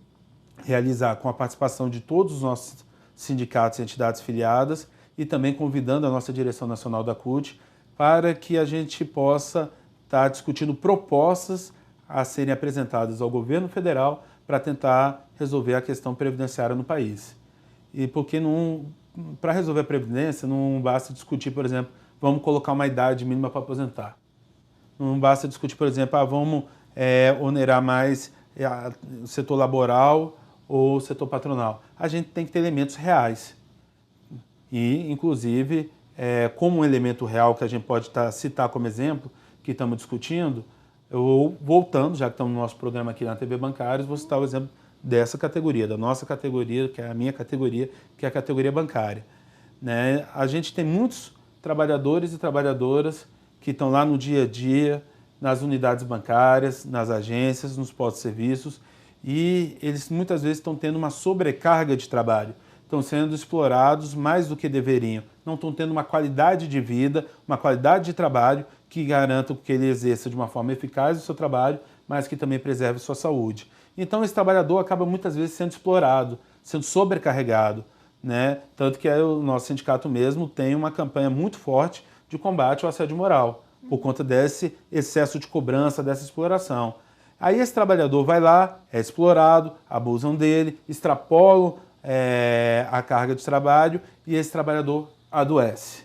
realizar com a participação de todos os nossos sindicatos e entidades filiadas e também convidando a nossa direção nacional da CUT para que a gente possa estar discutindo propostas a serem apresentadas ao governo federal para tentar resolver a questão previdenciária no país. E porque para resolver a Previdência não basta discutir, por exemplo, vamos colocar uma idade mínima para aposentar. Não basta discutir, por exemplo, vamos onerar mais o setor laboral ou o setor patronal. A gente tem que ter elementos reais. E, inclusive, como um elemento real que a gente pode citar como exemplo, que estamos discutindo, eu, voltando, já que estamos no nosso programa aqui na TV Bancários, vou citar o exemplo dessa categoria, da nossa categoria, que é a minha categoria, que é a categoria bancária. Né? A gente tem muitos trabalhadores e trabalhadoras que estão lá no dia a dia, nas unidades bancárias, nas agências, nos postos de serviços, e eles muitas vezes estão tendo uma sobrecarga de trabalho, estão sendo explorados mais do que deveriam, não estão tendo uma qualidade de vida, uma qualidade de trabalho que garanta que ele exerça de uma forma eficaz o seu trabalho, mas que também preserve sua saúde. Então esse trabalhador acaba muitas vezes sendo explorado, sendo sobrecarregado, né? Tanto que o nosso sindicato mesmo tem uma campanha muito forte de combate ao assédio moral, por conta desse excesso de cobrança, dessa exploração. Aí esse trabalhador vai lá, é explorado, abusam dele, extrapolam a carga de trabalho e esse trabalhador adoece.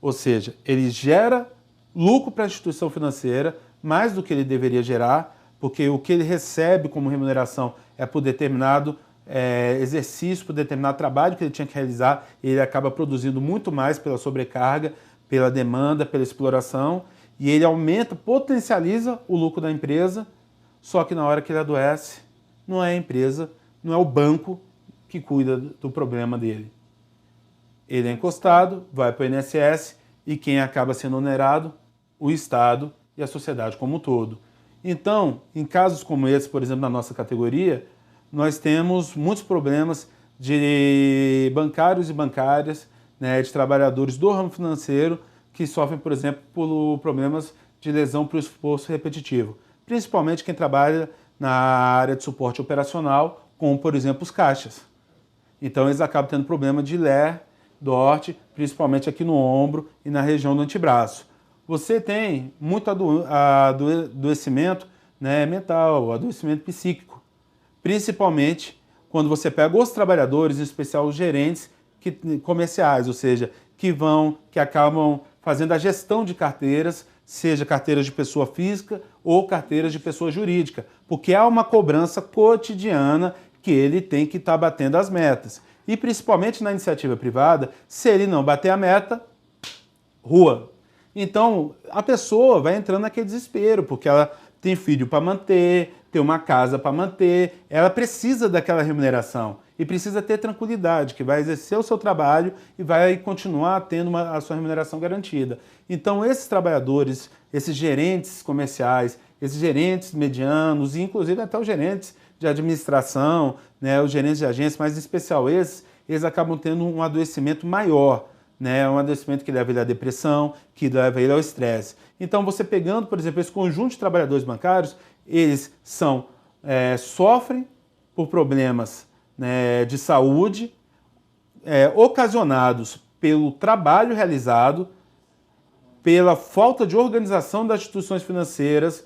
Ou seja, ele gera lucro para a instituição financeira, mais do que ele deveria gerar, porque o que ele recebe como remuneração é por determinado exercício, por determinado trabalho que ele tinha que realizar, e ele acaba produzindo muito mais pela sobrecarga, pela demanda, pela exploração, e ele aumenta, potencializa o lucro da empresa, só que na hora que ele adoece, não é a empresa, não é o banco que cuida do problema dele. ele é encostado, vai para o INSS e quem acaba sendo onerado? O Estado e a sociedade como um todo. Então, em casos como esse, por exemplo, na nossa categoria, nós temos muitos problemas de bancários e bancárias, né, de trabalhadores do ramo financeiro que sofrem, por exemplo, por problemas de lesão por esforço repetitivo. Principalmente quem trabalha na área de suporte operacional, como, por exemplo, os caixas. Então, eles acabam tendo problema de ler, dorte, principalmente aqui no ombro e na região do antebraço. Você tem muito adoecimento, né, mental, adoecimento psíquico, principalmente quando você pega os trabalhadores, em especial os gerentes comerciais, ou seja, que acabam fazendo a gestão de carteiras, seja carteiras de pessoa física ou carteiras de pessoa jurídica, porque há uma cobrança cotidiana que ele tem que estar batendo as metas. E principalmente na iniciativa privada, se ele não bater a meta, rua. Então, a pessoa vai entrando naquele desespero, porque ela tem filho para manter, tem uma casa para manter, ela precisa daquela remuneração e precisa ter tranquilidade, que vai exercer o seu trabalho e vai continuar tendo a sua remuneração garantida. Então, esses trabalhadores, esses gerentes comerciais, esses gerentes medianos, e inclusive até os gerentes de administração, né, os gerentes de agência, mas em especial eles acabam tendo um adoecimento maior, né, um adoecimento que leva ele à depressão, que leva ele ao estresse. Então, você pegando, por exemplo, esse conjunto de trabalhadores bancários, eles sofrem por problemas, né, de saúde, ocasionados pelo trabalho realizado, pela falta de organização das instituições financeiras,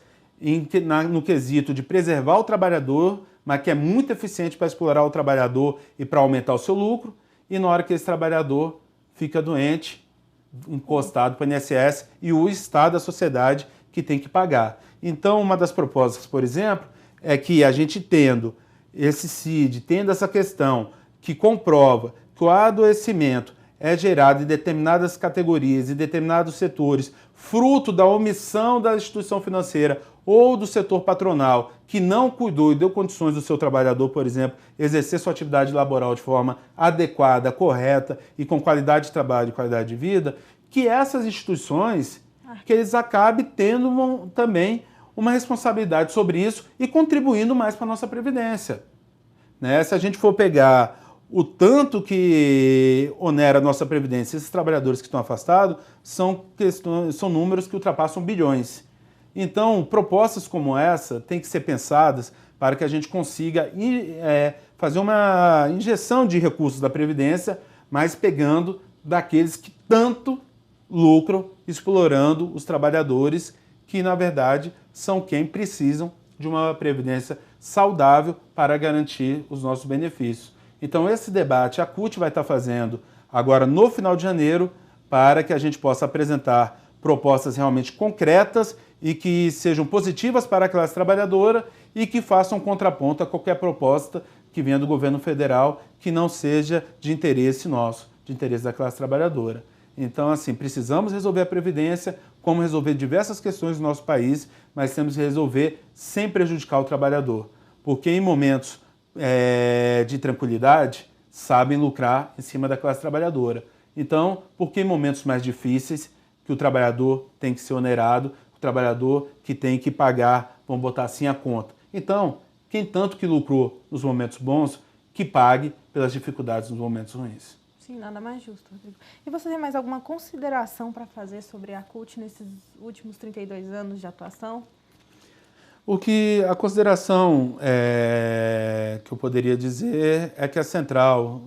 no quesito de preservar o trabalhador, mas que é muito eficiente para explorar o trabalhador e para aumentar o seu lucro, e na hora que esse trabalhador fica doente, encostado para o INSS e o Estado, a sociedade, que tem que pagar. Então, uma das propostas, por exemplo, é que a gente tendo esse CID, tendo essa questão que comprova que o adoecimento é gerado em determinadas categorias, em determinados setores, fruto da omissão da instituição financeira ou do setor patronal que não cuidou e deu condições do seu trabalhador, por exemplo, exercer sua atividade laboral de forma adequada, correta e com qualidade de trabalho e qualidade de vida, que essas instituições, que eles acabem tendo também uma responsabilidade sobre isso e contribuindo mais para a nossa Previdência. Né? Se a gente for pegar o tanto que onera a nossa Previdência, esses trabalhadores que estão afastados, são números que ultrapassam bilhões. Então, propostas como essa têm que ser pensadas para que a gente consiga fazer uma injeção de recursos da Previdência, mas pegando daqueles que tanto lucram, explorando os trabalhadores, que, na verdade, são quem precisam de uma Previdência saudável para garantir os nossos benefícios. Então, esse debate a CUT vai estar fazendo agora no final de janeiro, para que a gente possa apresentar propostas realmente concretas e que sejam positivas para a classe trabalhadora e que façam contraponto a qualquer proposta que venha do governo federal que não seja de interesse nosso, de interesse da classe trabalhadora. Então, assim, precisamos resolver a Previdência, como resolver diversas questões do nosso país, mas temos que resolver sem prejudicar o trabalhador, porque em momentos de tranquilidade, sabem lucrar em cima da classe trabalhadora. Então, por que em momentos mais difíceis que o trabalhador tem que ser onerado, o trabalhador que tem que pagar, vamos botar assim, a conta? Então, quem tanto que lucrou nos momentos bons, que pague pelas dificuldades nos momentos ruins. Sim, nada mais justo, Rodrigo. E você tem mais alguma consideração para fazer sobre a CUT nesses últimos 32 anos de atuação? A consideração que eu poderia dizer é que a Central,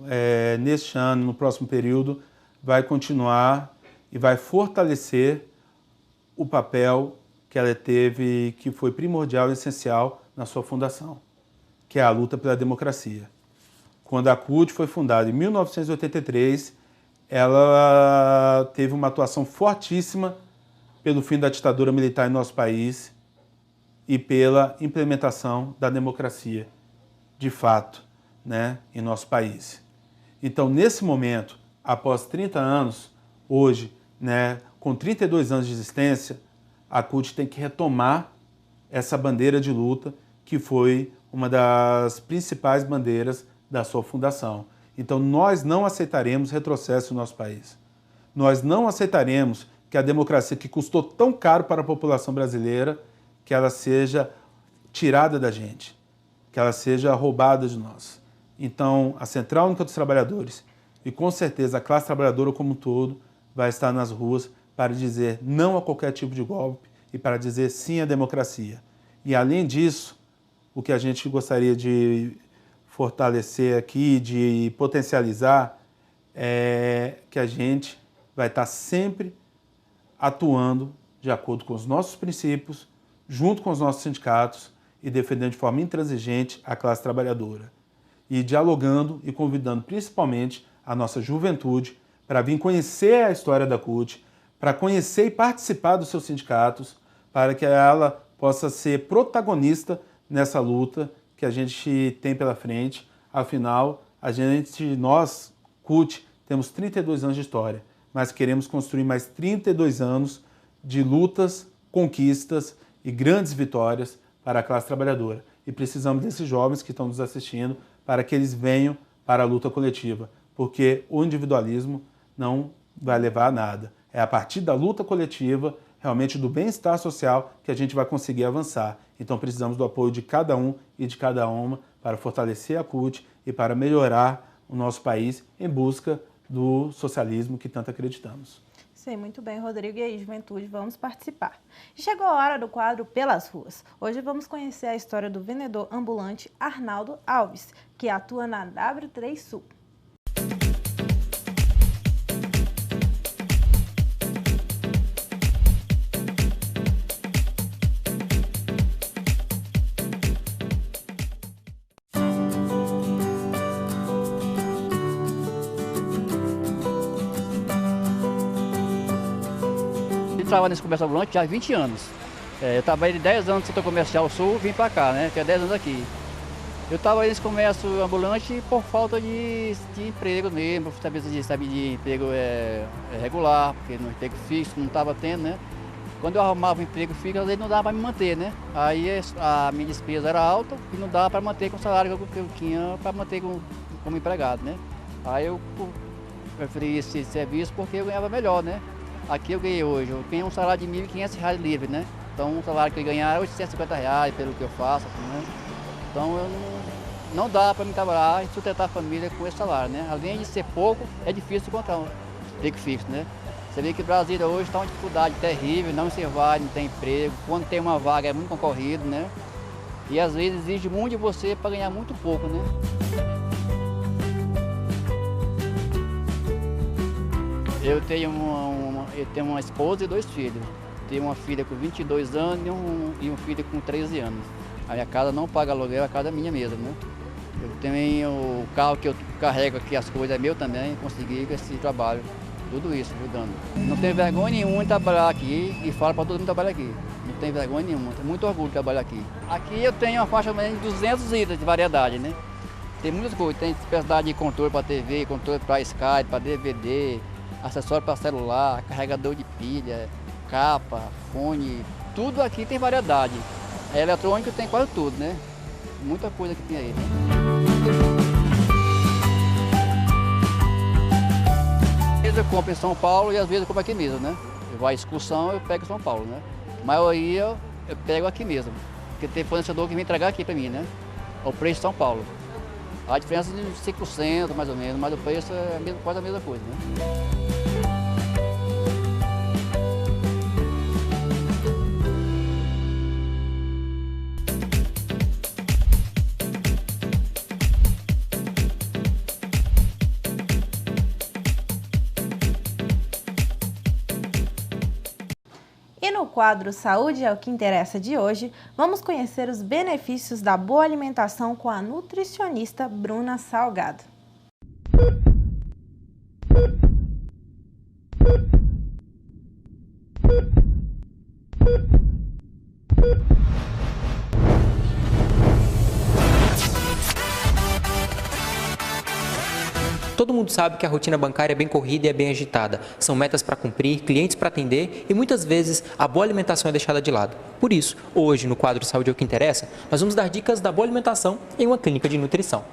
neste ano, no próximo período, vai continuar e vai fortalecer o papel que ela teve, que foi primordial e essencial na sua fundação, que é a luta pela democracia. Quando a CUT foi fundada em 1983, ela teve uma atuação fortíssima pelo fim da ditadura militar em nosso país e pela implementação da democracia, de fato, né, em nosso país. Então, nesse momento, após 30 anos, hoje, né, com 32 anos de existência, a CUT tem que retomar essa bandeira de luta que foi uma das principais bandeiras da sua fundação. Então, nós não aceitaremos retrocesso no nosso país. Nós não aceitaremos que a democracia, que custou tão caro para a população brasileira, que ela seja tirada da gente, que ela seja roubada de nós. Então, a Central Única dos Trabalhadores e, com certeza, a classe trabalhadora como um todo vai estar nas ruas para dizer não a qualquer tipo de golpe e para dizer sim à democracia. E, além disso, o que a gente gostaria de fortalecer aqui, de potencializar, é que a gente vai estar sempre atuando de acordo com os nossos princípios, junto com os nossos sindicatos e defendendo de forma intransigente a classe trabalhadora. E dialogando e convidando principalmente a nossa juventude para vir conhecer a história da CUT, para conhecer e participar dos seus sindicatos, para que ela possa ser protagonista nessa luta que a gente tem pela frente. Afinal, nós, CUT, temos 32 anos de história, mas queremos construir mais 32 anos de lutas, conquistas e grandes vitórias para a classe trabalhadora. E precisamos desses jovens que estão nos assistindo para que eles venham para a luta coletiva, porque o individualismo não vai levar a nada. É a partir da luta coletiva, realmente do bem-estar social, que a gente vai conseguir avançar. Então precisamos do apoio de cada um e de cada uma para fortalecer a CUT e para melhorar o nosso país em busca do socialismo que tanto acreditamos. Sim, muito bem, Rodrigo. E aí, juventude, vamos participar. Chegou a hora do quadro Pelas Ruas. Hoje vamos conhecer a história do vendedor ambulante Arnaldo Alves, que atua na W3 Sul. Eu trabalho nesse comércio ambulante já há 20 anos. Eu trabalhei 10 anos no setor comercial sul, vim para cá, né? Que é 10 anos aqui. Eu trabalhei nesse comércio ambulante por falta de emprego mesmo, de emprego regular, porque no emprego fixo não estava tendo, né? Quando eu arrumava um emprego fixo, às vezes não dava para me manter, né? Aí a minha despesa era alta e não dava para manter com o salário que eu tinha para manter como empregado, né? Aí eu preferi esse serviço porque eu ganhava melhor, né? Aqui eu ganhei hoje, eu ganhei um salário de R$ 1.500 livre, né? Então o salário que eu ganhar é R$ 850 pelo que eu faço, assim, né? Então não dá para me trabalhar e sustentar a família com esse salário, né? Além de ser pouco, é difícil encontrar um emprego fixo, né? Você vê que Brasília hoje está uma dificuldade terrível, não se vai, não tem emprego, quando tem uma vaga é muito concorrido, né? E às vezes exige muito de você para ganhar muito pouco, né? Eu tenho uma esposa e 2 filhos. Tenho uma filha com 22 anos e um filho com 13 anos. A minha casa não paga aluguel, a casa é minha mesmo, né? Eu tenho o carro que eu carrego aqui, as coisas é meu também, consegui esse trabalho, tudo isso, ajudando. Não tenho vergonha nenhuma de trabalhar aqui e falo para todo mundo trabalhar aqui. Não tenho vergonha nenhuma, tenho muito orgulho de trabalhar aqui. Aqui eu tenho uma faixa de 200 itens de variedade, né? Tem muitas coisas, tem diversidade de controle para TV, controle para Skype, para DVD, acessório para celular, carregador de pilha, capa, fone, tudo aqui tem variedade. A eletrônica tem quase tudo, né? Muita coisa que tem aí. Às vezes eu compro em São Paulo e às vezes eu compro aqui mesmo, né? Eu vou à excursão, eu pego em São Paulo, né? A maioria eu pego aqui mesmo, porque tem fornecedor que vem entregar aqui para mim, né? O preço de São Paulo. A diferença de 5% mais ou menos, mas o preço é quase a mesma coisa, né? E no quadro Saúde é o que interessa de hoje, vamos conhecer os benefícios da boa alimentação com a nutricionista Bruna Salgado. Todo mundo sabe que a rotina bancária é bem corrida e é bem agitada. São metas para cumprir, clientes para atender e muitas vezes a boa alimentação é deixada de lado. Por isso, hoje no quadro Saúde é o que interessa, nós vamos dar dicas da boa alimentação em uma clínica de nutrição.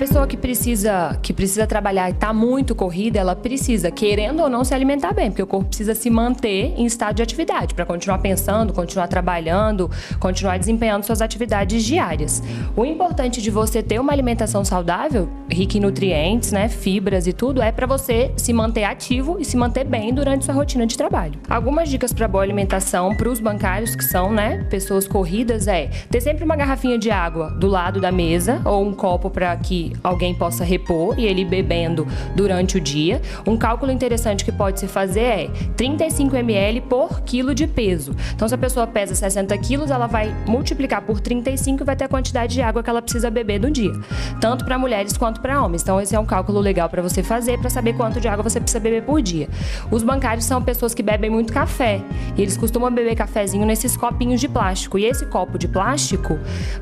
pessoa que precisa trabalhar e está muito corrida, ela precisa, querendo ou não, se alimentar bem, porque o corpo precisa se manter em estado de atividade para continuar pensando, continuar trabalhando, continuar desempenhando suas atividades diárias. O importante de você ter uma alimentação saudável, rica em nutrientes, né, fibras e tudo, é para você se manter ativo e se manter bem durante sua rotina de trabalho. Algumas dicas para boa alimentação para os bancários que são, né, pessoas corridas é ter sempre uma garrafinha de água do lado da mesa ou um copo para que alguém possa repor e ele bebendo durante o dia. Um cálculo interessante que pode se fazer é 35 ml por quilo de peso. Então, se a pessoa pesa 60 quilos, ela vai multiplicar por 35 e vai ter a quantidade de água que ela precisa beber no dia, tanto para mulheres quanto para homens. Então, esse é um cálculo legal para você fazer, para saber quanto de água você precisa beber por dia. Os bancários são pessoas que bebem muito café e eles costumam beber cafezinho nesses copinhos de plástico. E esse copo de plástico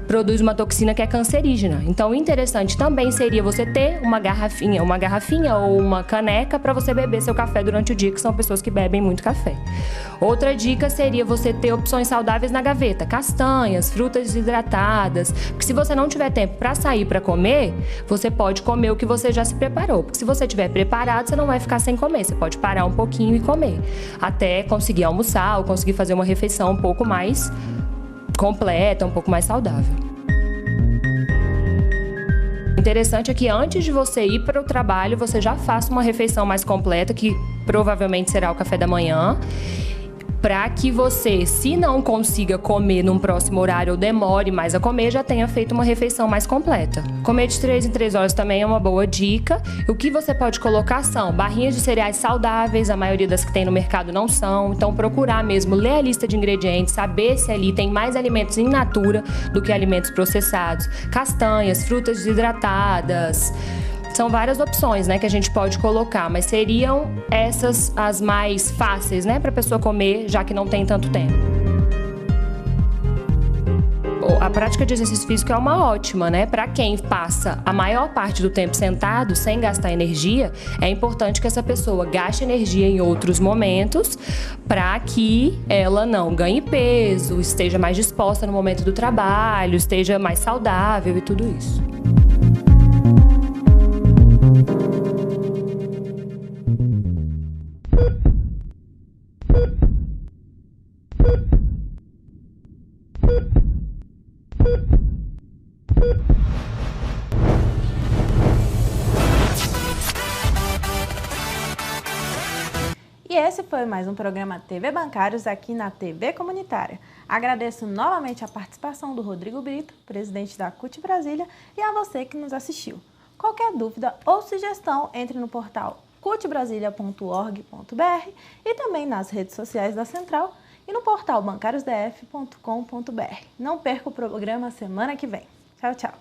produz uma toxina que é cancerígena. Então, o interessante também seria você ter uma garrafinha ou uma caneca para você beber seu café durante o dia, que são pessoas que bebem muito café. Outra dica seria você ter opções saudáveis na gaveta, castanhas, frutas desidratadas, porque se você não tiver tempo para sair para comer, você pode comer o que você já se preparou, porque se você estiver preparado, você não vai ficar sem comer, você pode parar um pouquinho e comer, até conseguir almoçar ou conseguir fazer uma refeição um pouco mais completa, um pouco mais saudável. Interessante é que antes de você ir para o trabalho, você já faça uma refeição mais completa, que provavelmente será o café da manhã, para que você, se não consiga comer num próximo horário ou demore mais a comer, já tenha feito uma refeição mais completa. Comer de 3 em 3 horas também é uma boa dica. O que você pode colocar são barrinhas de cereais saudáveis, a maioria das que tem no mercado não são, então procurar mesmo, ler a lista de ingredientes, saber se ali tem mais alimentos in natura do que alimentos processados, castanhas, frutas desidratadas. São várias opções, né, que a gente pode colocar, mas seriam essas as mais fáceis, né, para a pessoa comer, já que não tem tanto tempo. A prática de exercício físico é uma ótima, né? Para quem passa a maior parte do tempo sentado, sem gastar energia, é importante que essa pessoa gaste energia em outros momentos para que ela não ganhe peso, esteja mais disposta no momento do trabalho, esteja mais saudável e tudo isso. E esse foi mais um programa TV Bancários aqui na TV Comunitária. Agradeço novamente a participação do Rodrigo Brito, presidente da CUT Brasília, e a você que nos assistiu. Qualquer dúvida ou sugestão, entre no portal cutbrasilia.org.br e também nas redes sociais da Central e no portal bancariosdf.com.br. Não perca o programa semana que vem. Tchau, tchau.